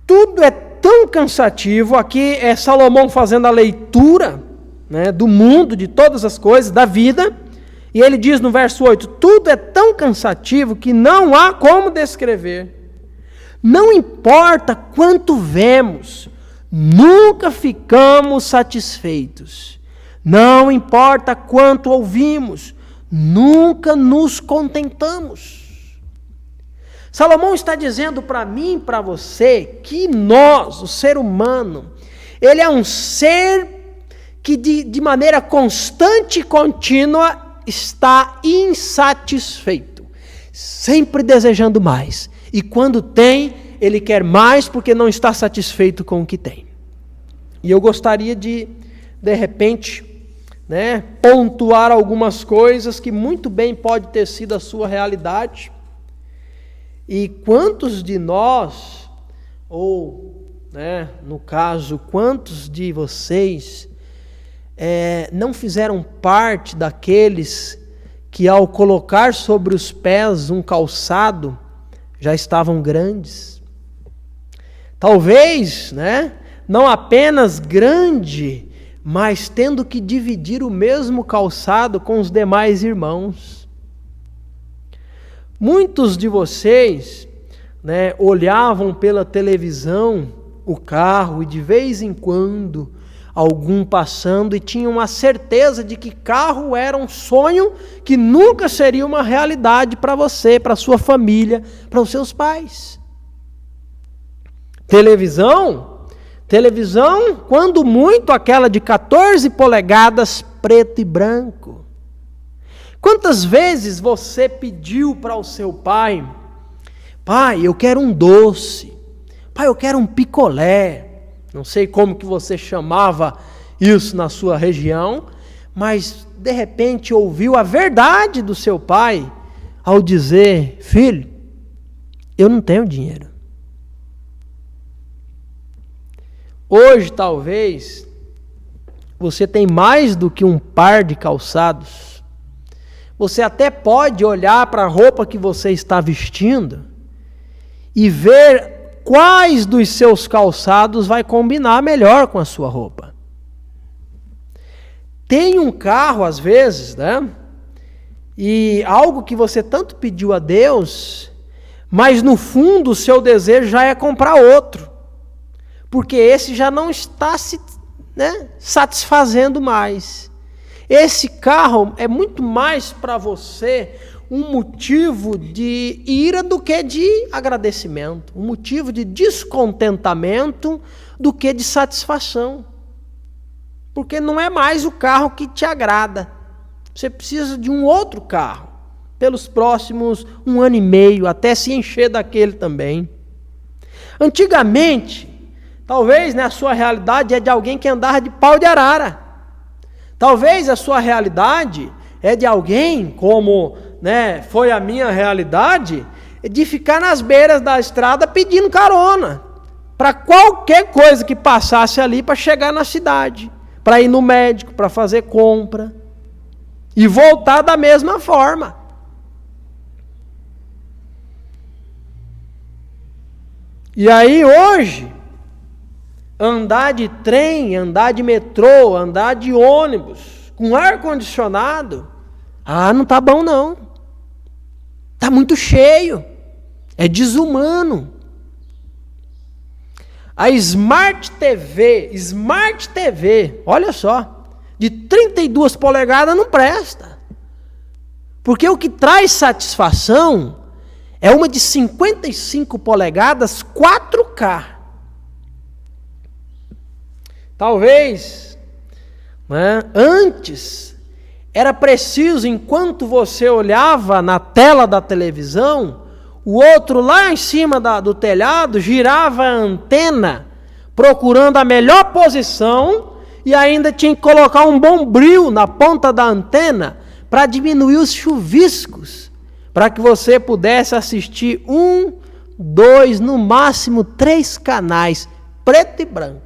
Tudo é tão cansativo, aqui é Salomão fazendo a leitura, do mundo, de todas as coisas, da vida, e ele diz no verso 8, tudo é tão cansativo que não há como descrever. Não importa quanto vemos, nunca ficamos satisfeitos. Não importa quanto ouvimos, nunca nos contentamos. Salomão está dizendo para mim e para você que nós, o ser humano, ele é um ser que de maneira constante e contínua está insatisfeito, sempre desejando mais. E quando tem, ele quer mais porque não está satisfeito com o que tem. E eu gostaria de repente, pontuar algumas coisas que muito bem pode ter sido a sua realidade. E quantos de nós, ou, no caso, quantos de vocês não fizeram parte daqueles que ao colocar sobre os pés um calçado, já estavam grandes? Talvez, não apenas grande, mas tendo que dividir o mesmo calçado com os demais irmãos. Muitos de vocês, olhavam pela televisão o carro e de vez em quando algum passando e tinham a certeza de que carro era um sonho que nunca seria uma realidade para você, para sua família, para os seus pais. Televisão, quando muito, aquela de 14 polegadas, preto e branco. Quantas vezes você pediu para o seu pai, pai, eu quero um doce, pai, eu quero um picolé, não sei como que você chamava isso na sua região, mas de repente ouviu a verdade do seu pai ao dizer, filho, eu não tenho dinheiro. Hoje, talvez, você tem mais do que um par de calçados. Você até pode olhar para a roupa que você está vestindo e ver quais dos seus calçados vai combinar melhor com a sua roupa. Tem um carro, às vezes, né? E algo que você tanto pediu a Deus, mas no fundo o seu desejo já é comprar outro. Porque esse já não está se satisfazendo mais. Esse carro é muito mais para você um motivo de ira do que de agradecimento, um motivo de descontentamento do que de satisfação. Porque não é mais o carro que te agrada. Você precisa de um outro carro, pelos próximos 1 ano e meio, até se encher daquele também. Antigamente, talvez a sua realidade é de alguém que andava de pau de arara. Talvez a sua realidade é de alguém, como foi a minha realidade, de ficar nas beiras da estrada pedindo carona, para qualquer coisa que passasse ali para chegar na cidade, para ir no médico, para fazer compra, e voltar da mesma forma. E aí hoje, andar de trem, andar de metrô, andar de ônibus, com ar-condicionado, não tá bom não. Tá muito cheio. É desumano. A Smart TV, olha só, de 32 polegadas não presta. Porque o que traz satisfação é uma de 55 polegadas 4K. Talvez, antes, era preciso, enquanto você olhava na tela da televisão, o outro lá em cima do telhado girava a antena, procurando a melhor posição, e ainda tinha que colocar um bombril na ponta da antena para diminuir os chuviscos, para que você pudesse assistir 1, 2, no máximo 3 canais, preto e branco.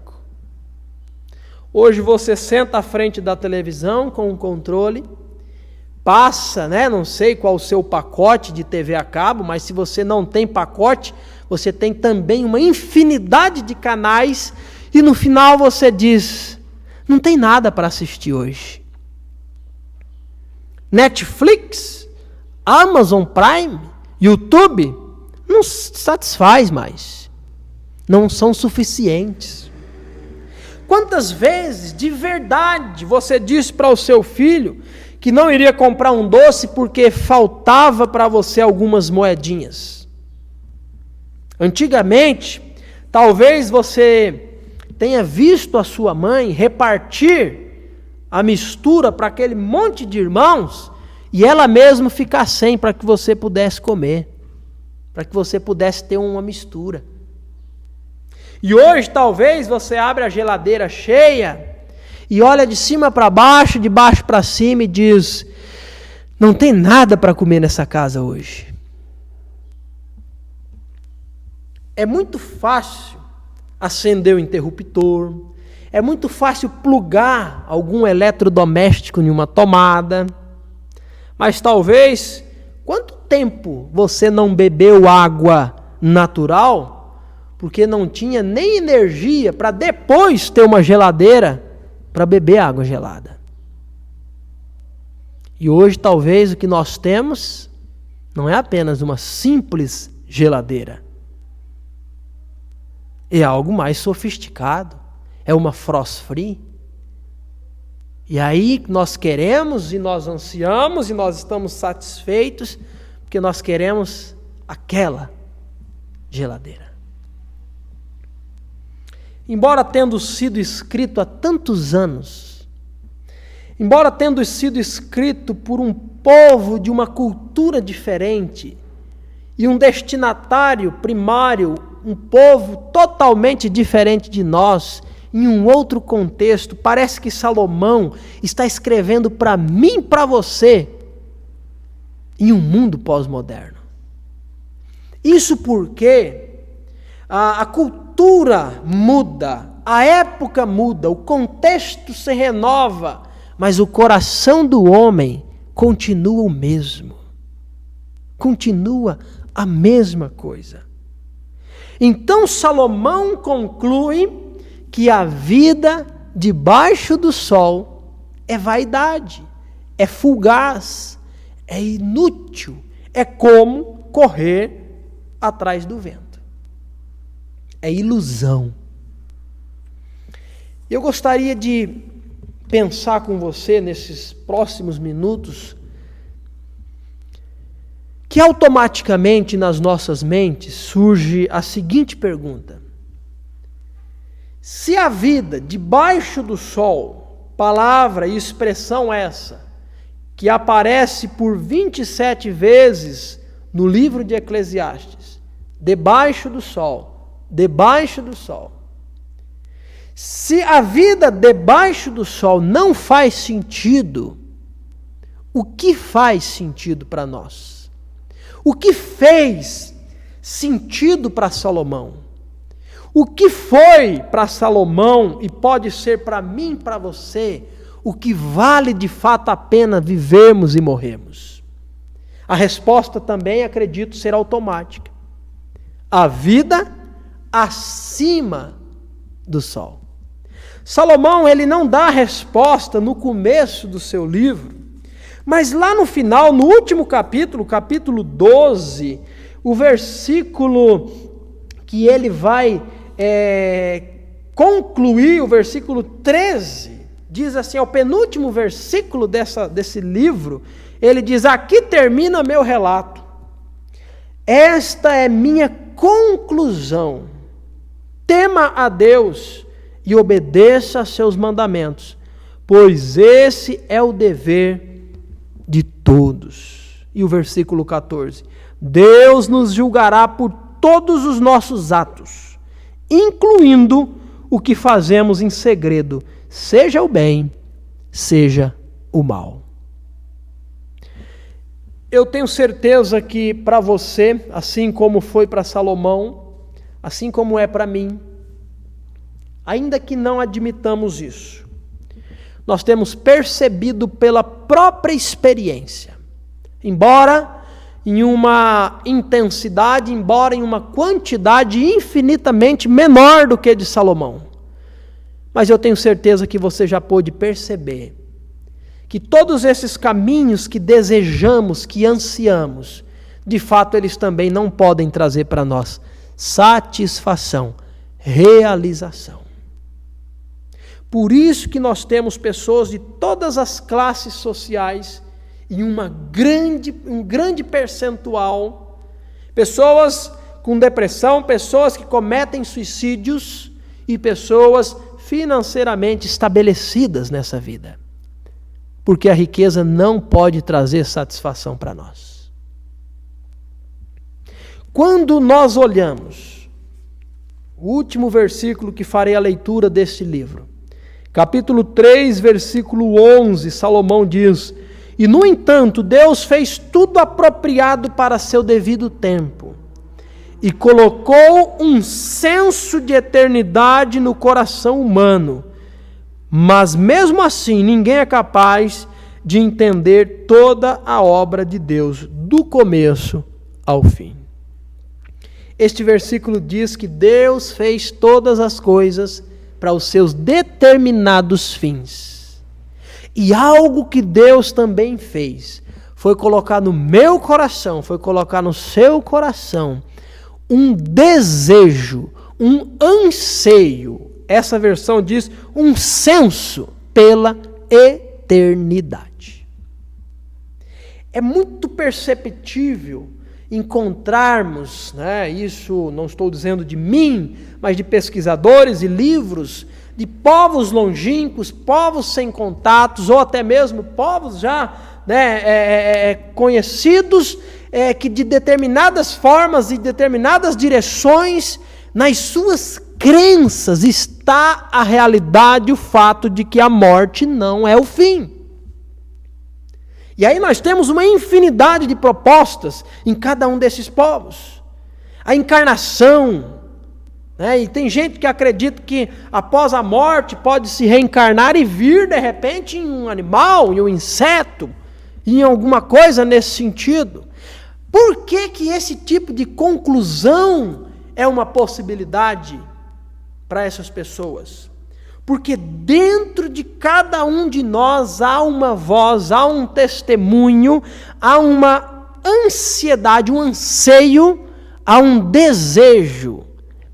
Hoje você senta à frente da televisão com um controle, passa, não sei qual o seu pacote de TV a cabo, mas se você não tem pacote, você tem também uma infinidade de canais, e no final você diz, não tem nada para assistir hoje. Netflix, Amazon Prime, YouTube, não satisfaz mais. Não são suficientes. Quantas vezes, de verdade, você disse para o seu filho que não iria comprar um doce porque faltava para você algumas moedinhas? Antigamente, talvez você tenha visto a sua mãe repartir a mistura para aquele monte de irmãos e ela mesma ficar sem para que você pudesse comer, para que você pudesse ter uma mistura. E hoje talvez você abre a geladeira cheia e olha de cima para baixo, de baixo para cima e diz, não tem nada para comer nessa casa hoje. É muito fácil acender o interruptor, é muito fácil plugar algum eletrodoméstico em uma tomada, mas talvez, quanto tempo você não bebeu água natural, porque não tinha nem energia para depois ter uma geladeira para beber água gelada? E hoje talvez o que nós temos não é apenas uma simples geladeira, é algo mais sofisticado, é uma frost free. E aí nós queremos e nós ansiamos e nós estamos satisfeitos porque nós queremos aquela geladeira. Embora tendo sido escrito há tantos anos, embora tendo sido escrito por um povo de uma cultura diferente e um destinatário primário, um povo totalmente diferente de nós, em um outro contexto, parece que Salomão está escrevendo para mim e para você em um mundo pós-moderno. Isso porque a cultura muda, a época muda, o contexto se renova, mas o coração do homem continua o mesmo. Continua a mesma coisa. Então Salomão conclui que a vida debaixo do sol é vaidade, é fugaz, é inútil, é como correr atrás do vento. É ilusão. Eu gostaria de pensar com você nesses próximos minutos que automaticamente nas nossas mentes surge a seguinte pergunta: se a vida debaixo do sol, palavra e expressão essa, que aparece por 27 vezes no livro de Eclesiastes, debaixo do sol, se a vida debaixo do sol não faz sentido, o que faz sentido para nós? O que fez sentido para Salomão? O que foi para Salomão e pode ser para mim e para você o que vale de fato a pena vivermos e morrermos? A resposta também acredito ser automática. A vida acima do sol. Salomão, ele não dá a resposta no começo do seu livro, mas lá no final, no último capítulo, capítulo 12, o versículo que ele vai concluir, o versículo 13, diz assim, é o penúltimo versículo desse livro, ele diz: aqui termina meu relato, esta é minha conclusão, tema a Deus e obedeça a seus mandamentos, pois esse é o dever de todos. E o versículo 14: Deus nos julgará por todos os nossos atos, incluindo o que fazemos em segredo, seja o bem, seja o mal. Eu tenho certeza que para você, assim como foi para Salomão, assim como é para mim, ainda que não admitamos isso, nós temos percebido pela própria experiência, embora em uma intensidade, embora em uma quantidade infinitamente menor do que a de Salomão, mas eu tenho certeza que você já pôde perceber que todos esses caminhos que desejamos, que ansiamos, de fato eles também não podem trazer para nós satisfação, realização. Por isso que nós temos pessoas de todas as classes sociais e um grande percentual, pessoas com depressão, pessoas que cometem suicídios e pessoas financeiramente estabelecidas nessa vida. Porque a riqueza não pode trazer satisfação para nós. Quando nós olhamos o último versículo que farei a leitura deste livro, capítulo 3, versículo 11, Salomão diz: e no entanto, Deus fez tudo apropriado para seu devido tempo, e colocou um senso de eternidade no coração humano, mas mesmo assim ninguém é capaz de entender toda a obra de Deus, do começo ao fim. Este versículo diz que Deus fez todas as coisas para os seus determinados fins. E algo que Deus também fez foi colocar no meu coração, foi colocar no seu coração um desejo, um anseio. Essa versão diz um senso pela eternidade. É muito perceptível encontrarmos, isso não estou dizendo de mim, mas de pesquisadores e livros, de povos longínquos, povos sem contatos, ou até mesmo povos já conhecidos, que de determinadas formas e determinadas direções, nas suas crenças está a realidade, o fato de que a morte não é o fim. E aí nós temos uma infinidade de propostas em cada um desses povos. A encarnação, E tem gente que acredita que após a morte pode se reencarnar e vir de repente em um animal, em um inseto, em alguma coisa nesse sentido. Por que que esse tipo de conclusão é uma possibilidade para essas pessoas? Porque dentro de cada um de nós há uma voz, há um testemunho, há uma ansiedade, um anseio, há um desejo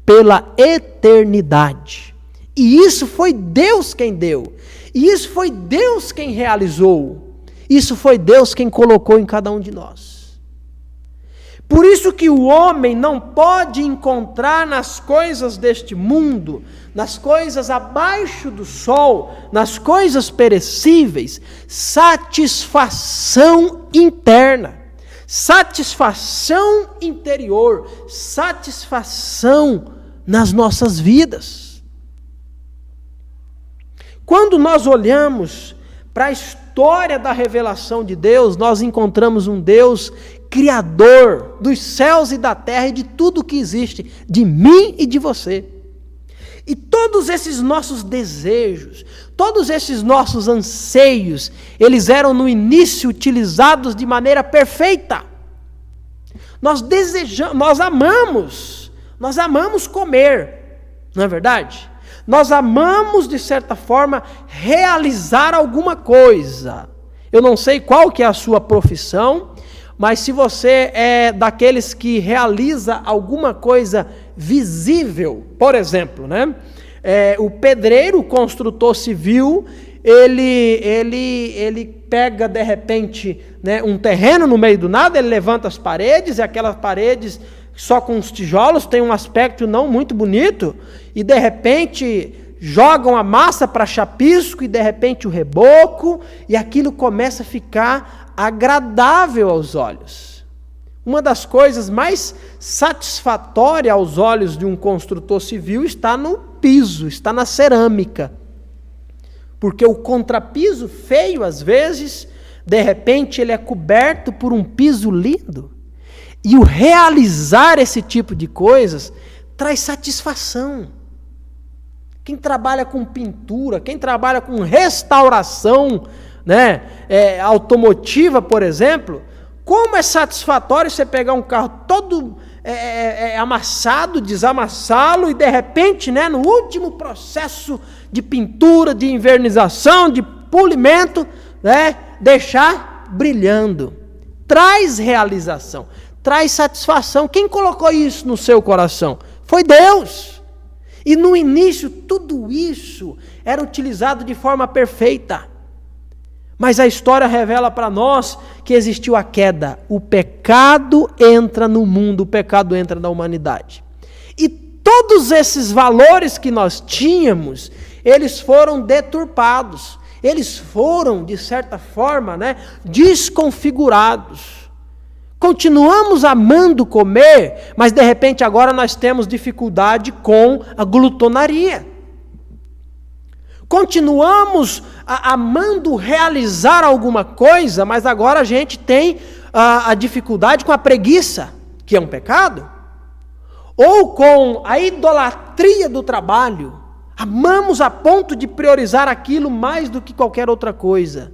pela eternidade. E isso foi Deus quem deu. E isso foi Deus quem realizou. Isso foi Deus quem colocou em cada um de nós. Por isso que o homem não pode encontrar nas coisas deste mundo, nas coisas abaixo do sol, nas coisas perecíveis, satisfação interna, satisfação interior, satisfação nas nossas vidas. Quando nós olhamos para a história da revelação de Deus, nós encontramos um Deus criador dos céus e da terra e de tudo que existe, de mim e de você. E todos esses nossos desejos, todos esses nossos anseios, eles eram no início utilizados de maneira perfeita. Nós desejamos, nós amamos comer, não é verdade? Nós amamos, de certa forma, realizar alguma coisa. Eu não sei qual que é a sua profissão, mas se você é daqueles que realiza alguma coisa visível, por exemplo, o pedreiro, o construtor civil, ele pega de repente um terreno no meio do nada, ele levanta as paredes, e aquelas paredes só com os tijolos tem um aspecto não muito bonito, e de repente jogam a massa para chapisco, e de repente o reboco, e aquilo começa a ficar agradável aos olhos. Uma das coisas mais satisfatórias aos olhos de um construtor civil está no piso, está na cerâmica. Porque o contrapiso feio, às vezes, de repente ele é coberto por um piso lindo. E o realizar esse tipo de coisas traz satisfação. Quem trabalha com pintura, quem trabalha com restauração, automotiva, por exemplo, como é satisfatório você pegar um carro todo amassado, desamassá-lo e de repente, no último processo de pintura, de envernização, de polimento, deixar brilhando. Traz realização, traz satisfação. Quem colocou isso no seu coração? Foi Deus. E no início tudo isso era utilizado de forma perfeita. Mas a história revela para nós que existiu a queda. O pecado entra no mundo, o pecado entra na humanidade. E todos esses valores que nós tínhamos, eles foram deturpados. Eles foram, de certa forma, desconfigurados. Continuamos amando comer, mas de repente agora nós temos dificuldade com a glutonaria. Continuamos amando realizar alguma coisa, mas agora a gente tem a dificuldade com a preguiça, que é um pecado, ou com a idolatria do trabalho. Amamos a ponto de priorizar aquilo mais do que qualquer outra coisa.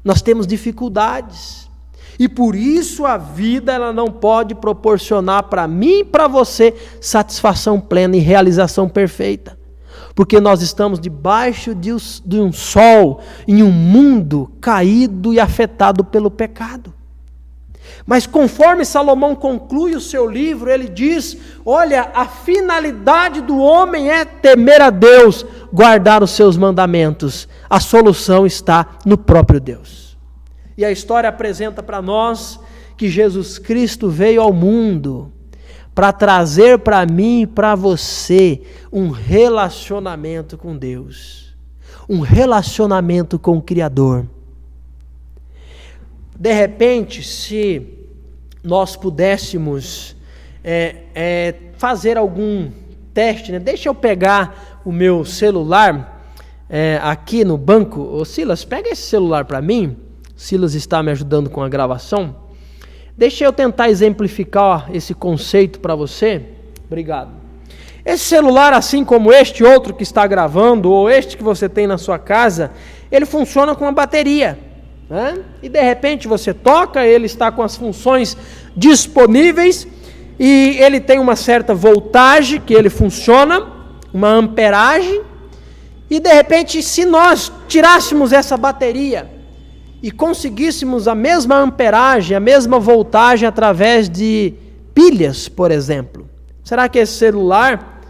Nós temos dificuldades. E por isso a vida ela não pode proporcionar para mim e para você satisfação plena e realização perfeita. Porque nós estamos debaixo de um sol, em um mundo caído e afetado pelo pecado. Mas conforme Salomão conclui o seu livro, ele diz, olha, a finalidade do homem é temer a Deus, guardar os seus mandamentos. A solução está no próprio Deus. E a história apresenta para nós que Jesus Cristo veio ao mundo para trazer para mim e para você um relacionamento com Deus, um relacionamento com o Criador. De repente, se nós pudéssemos fazer algum teste, deixa eu pegar o meu celular aqui no banco. Ô Silas, pega esse celular para mim. Silas está me ajudando com a gravação. Deixa eu tentar exemplificar esse conceito para você. Obrigado. Esse celular, assim como este outro que está gravando, ou este que você tem na sua casa, ele funciona com uma bateria, né? E de repente você toca, ele está com as funções disponíveis, e ele tem uma certa voltagem que ele funciona, uma amperagem, e de repente, se nós tirássemos essa bateria e conseguíssemos a mesma amperagem, a mesma voltagem através de pilhas, por exemplo, será que esse celular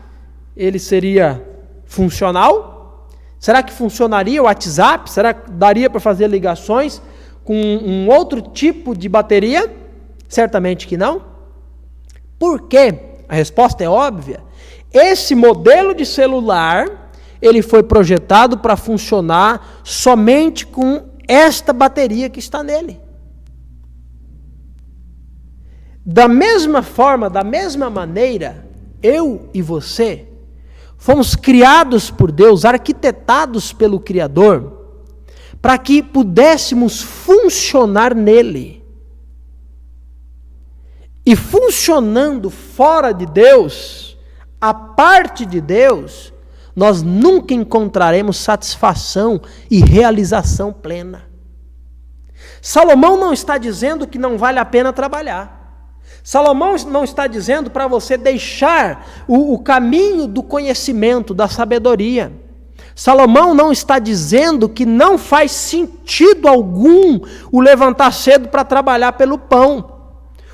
ele seria funcional? Será que funcionaria o WhatsApp? Será que daria para fazer ligações com um outro tipo de bateria? Certamente que não. Por quê? A resposta é óbvia. Esse modelo de celular, ele foi projetado para funcionar somente com esta bateria que está nele. Da mesma forma, da mesma maneira, eu e você fomos criados por Deus, arquitetados pelo Criador, para que pudéssemos funcionar nele. E funcionando fora de Deus, a parte de Deus, nós nunca encontraremos satisfação e realização plena. Salomão não está dizendo que não vale a pena trabalhar. Salomão não está dizendo para você deixar o caminho do conhecimento, da sabedoria. Salomão não está dizendo que não faz sentido algum o levantar cedo para trabalhar pelo pão.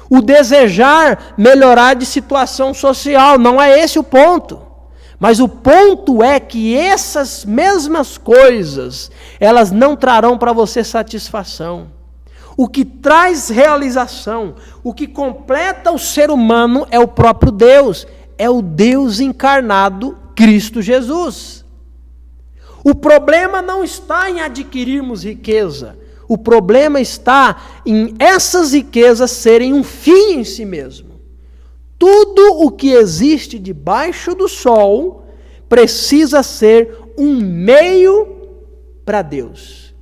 O desejar melhorar de situação social, não é esse o ponto. Mas o ponto é que essas mesmas coisas, elas não trarão para você satisfação. O que traz realização, o que completa o ser humano é o próprio Deus, é o Deus encarnado, Cristo Jesus. O problema não está em adquirirmos riqueza, o problema está em essas riquezas serem um fim em si mesmo. Tudo o que existe debaixo do sol precisa ser um meio para Deus,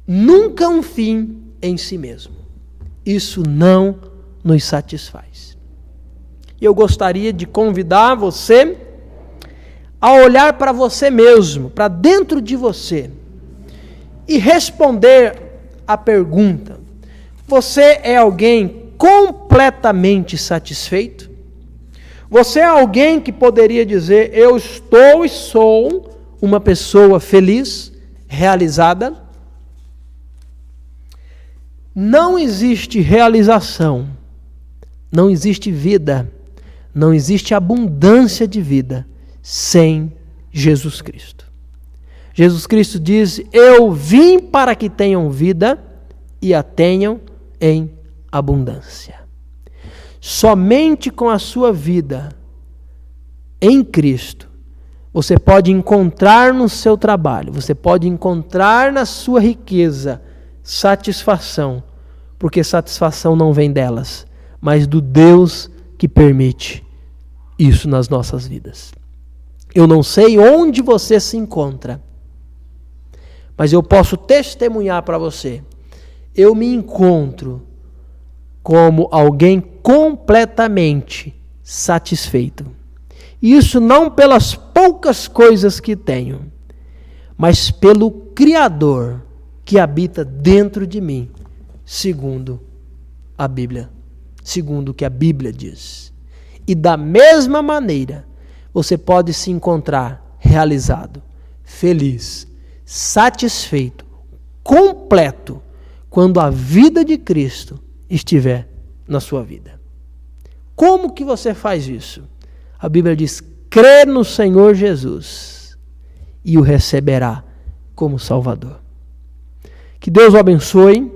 nunca um fim em si mesmo. Isso não nos satisfaz. Eu gostaria de convidar você a olhar para você mesmo, para dentro de você, e responder a pergunta: você é alguém completamente satisfeito? Você é alguém que poderia dizer: eu estou e sou uma pessoa feliz, realizada? Não existe realização, não existe vida, não existe abundância de vida sem Jesus Cristo. Jesus Cristo diz: eu vim para que tenham vida e a tenham em abundância. Somente com a sua vida em Cristo, você pode encontrar no seu trabalho, você pode encontrar na sua riqueza satisfação, porque satisfação não vem delas, mas do Deus que permite isso nas nossas vidas. Eu não sei onde você se encontra, mas eu posso testemunhar para você, eu me encontro como alguém completamente satisfeito. Isso não pelas poucas coisas que tenho, mas pelo Criador que habita dentro de mim, segundo a Bíblia, segundo o que a Bíblia diz. E da mesma maneira, você pode se encontrar realizado, feliz, satisfeito, completo, quando a vida de Cristo estiver na sua vida. Como que você faz isso? A Bíblia diz: crê no Senhor Jesus e o receberá como Salvador. Que Deus o abençoe.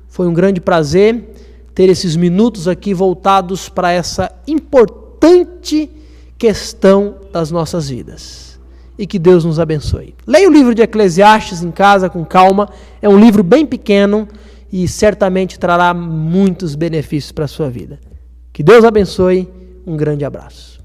Foi um grande prazer ter esses minutos aqui voltados para essa importante questão das nossas vidas. E que Deus nos abençoe. Leia o livro de Eclesiastes em casa com calma. É um livro bem pequeno e certamente trará muitos benefícios para a sua vida. Que Deus abençoe. Um grande abraço.